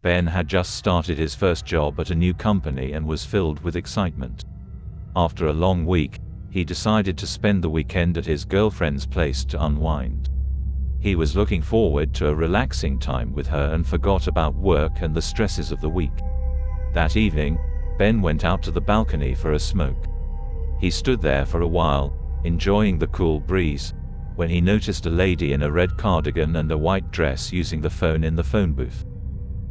Ben had just started his first job at a new company and was filled with excitement. After a long week, he decided to spend the weekend at his girlfriend's place to unwind. He was looking forward to a relaxing time with her and forgot about work and the stresses of the week. That evening, Ben went out to the balcony for a smoke. He stood there for a while, enjoying the cool breeze, when he noticed a lady in a red cardigan and a white dress using the phone in the phone booth.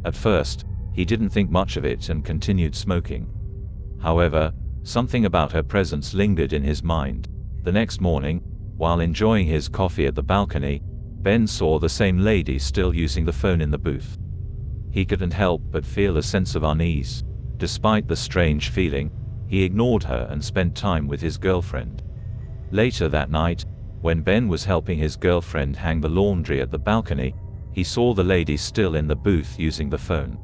At first, he didn't think much of it and continued smoking. However, something about her presence lingered in his mind. The next morning, while enjoying his coffee at the balcony, Ben saw the same lady still using the phone in the booth. He couldn't help but feel a sense of unease. Despite the strange feeling, he ignored her and spent time with his girlfriend. Later that night, when Ben was helping his girlfriend hang the laundry at the balcony, he saw the lady still in the booth using the phone.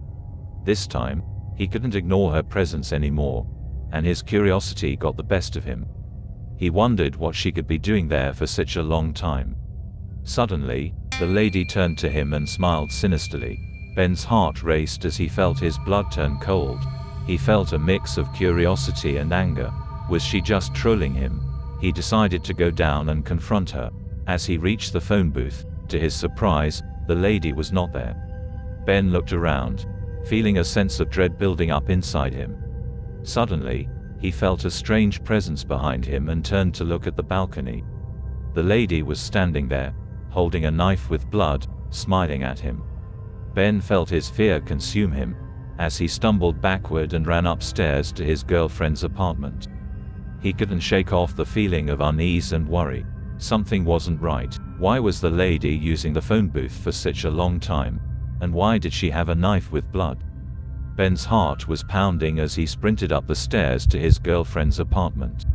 This time, he couldn't ignore her presence anymore, and his curiosity got the best of him. He wondered what she could be doing there for such a long time. Suddenly, the lady turned to him and smiled sinisterly. Ben's heart raced as he felt his blood turn cold. He felt a mix of curiosity and anger. Was she just trolling him? He decided to go down and confront her. As he reached the phone booth, to his surprise, the lady was not there. Ben looked around, feeling a sense of dread building up inside him. Suddenly, he felt a strange presence behind him and turned to look at the balcony. The lady was standing there, holding a knife with blood, smiling at him. Ben felt his fear consume him, as he stumbled backward and ran upstairs to his girlfriend's apartment. He couldn't shake off the feeling of unease and worry. Something wasn't right. Why was the lady using the phone booth for such a long time? And why did she have a knife with blood? Ben's heart was pounding as he sprinted up the stairs to his girlfriend's apartment.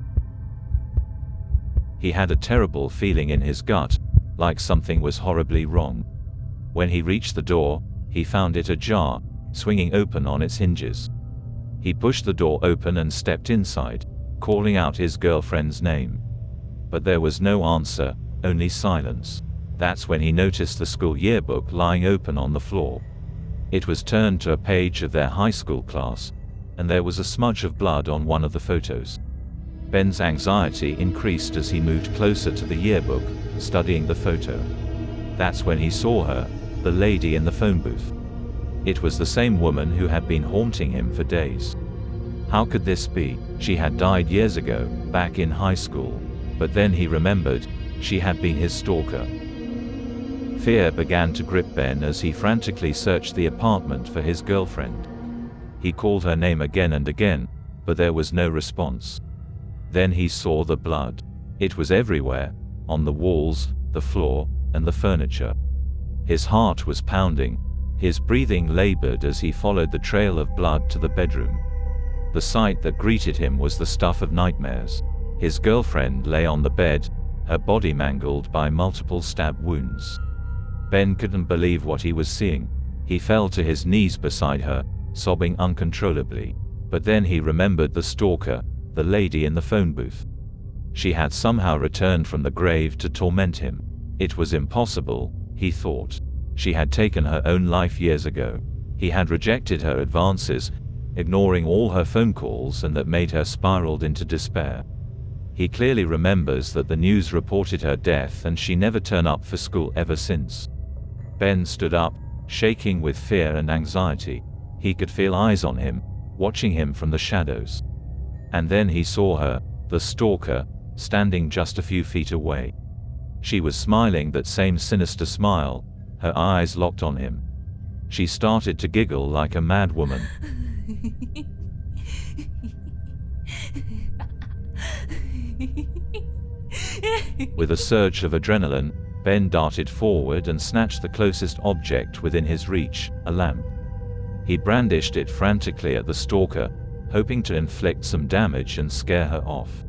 He had a terrible feeling in his gut, like something was horribly wrong. When he reached the door, he found it ajar, swinging open on its hinges. He pushed the door open and stepped inside, calling out his girlfriend's name. But there was no answer, only silence. That's when he noticed the school yearbook lying open on the floor. It was turned to a page of their high school class, and there was a smudge of blood on one of the photos. Ben's anxiety increased as he moved closer to the yearbook, studying the photo. That's when he saw her, the lady in the phone booth. It was the same woman who had been haunting him for days. How could this be? She had died years ago, back in high school. But then he remembered, she had been his stalker. Fear began to grip Ben as he frantically searched the apartment for his girlfriend. He called her name again and again, but there was no response. Then he saw the blood. It was everywhere, on the walls, the floor, and the furniture. His heart was pounding. His breathing labored as he followed the trail of blood to the bedroom. The sight that greeted him was the stuff of nightmares. His girlfriend lay on the bed, her body mangled by multiple stab wounds. Ben couldn't believe what he was seeing. He fell to his knees beside her, sobbing uncontrollably. But then he remembered the stalker, the lady in the phone booth. She had somehow returned from the grave to torment him. It was impossible, he thought. She had taken her own life years ago. He had rejected her advances, ignoring all her phone calls, and that made her spiraled into despair. He clearly remembers that the news reported her death and she never turned up for school ever since. Ben stood up, shaking with fear and anxiety. He could feel eyes on him, watching him from the shadows. And then he saw her, the stalker, standing just a few feet away. She was smiling that same sinister smile, her eyes locked on him. She started to giggle like a mad woman. With a surge of adrenaline, Ben darted forward and snatched the closest object within his reach, a lamp. He brandished it frantically at the stalker, hoping to inflict some damage and scare her off.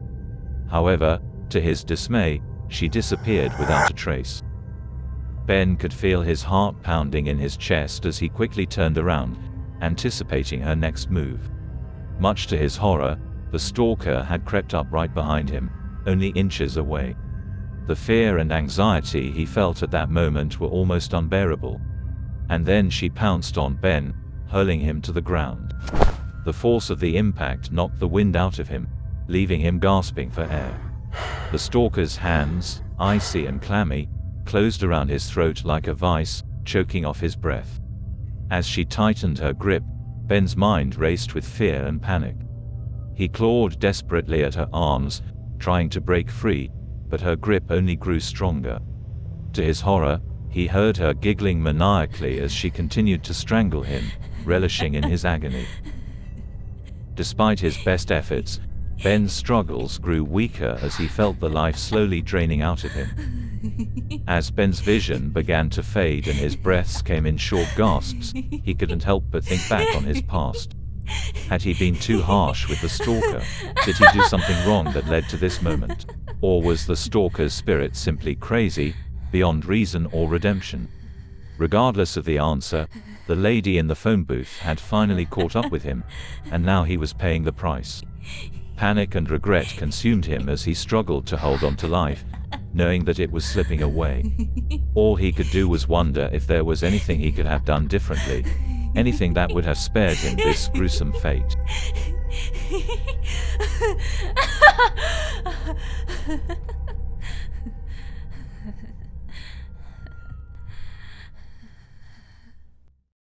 However, to his dismay, she disappeared without a trace. Ben could feel his heart pounding in his chest as he quickly turned around, anticipating her next move. Much to his horror, the stalker had crept up right behind him, only inches away. The fear and anxiety he felt at that moment were almost unbearable. And then she pounced on Ben, hurling him to the ground. The force of the impact knocked the wind out of him, leaving him gasping for air. The stalker's hands, icy and clammy, closed around his throat like a vice, choking off his breath. As she tightened her grip, Ben's mind raced with fear and panic. He clawed desperately at her arms, trying to break free, but her grip only grew stronger. To his horror, he heard her giggling maniacally as she continued to strangle him, relishing in his agony. Despite his best efforts, Ben's struggles grew weaker as he felt the life slowly draining out of him. As Ben's vision began to fade and his breaths came in short gasps, he couldn't help but think back on his past. Had he been too harsh with the stalker? Did he do something wrong that led to this moment? Or was the stalker's spirit simply crazy, beyond reason or redemption? Regardless of the answer, the lady in the phone booth had finally caught up with him, and now he was paying the price. Panic and regret consumed him as he struggled to hold on to life, knowing that it was slipping away. All he could do was wonder if there was anything he could have done differently, anything that would have spared him this gruesome fate.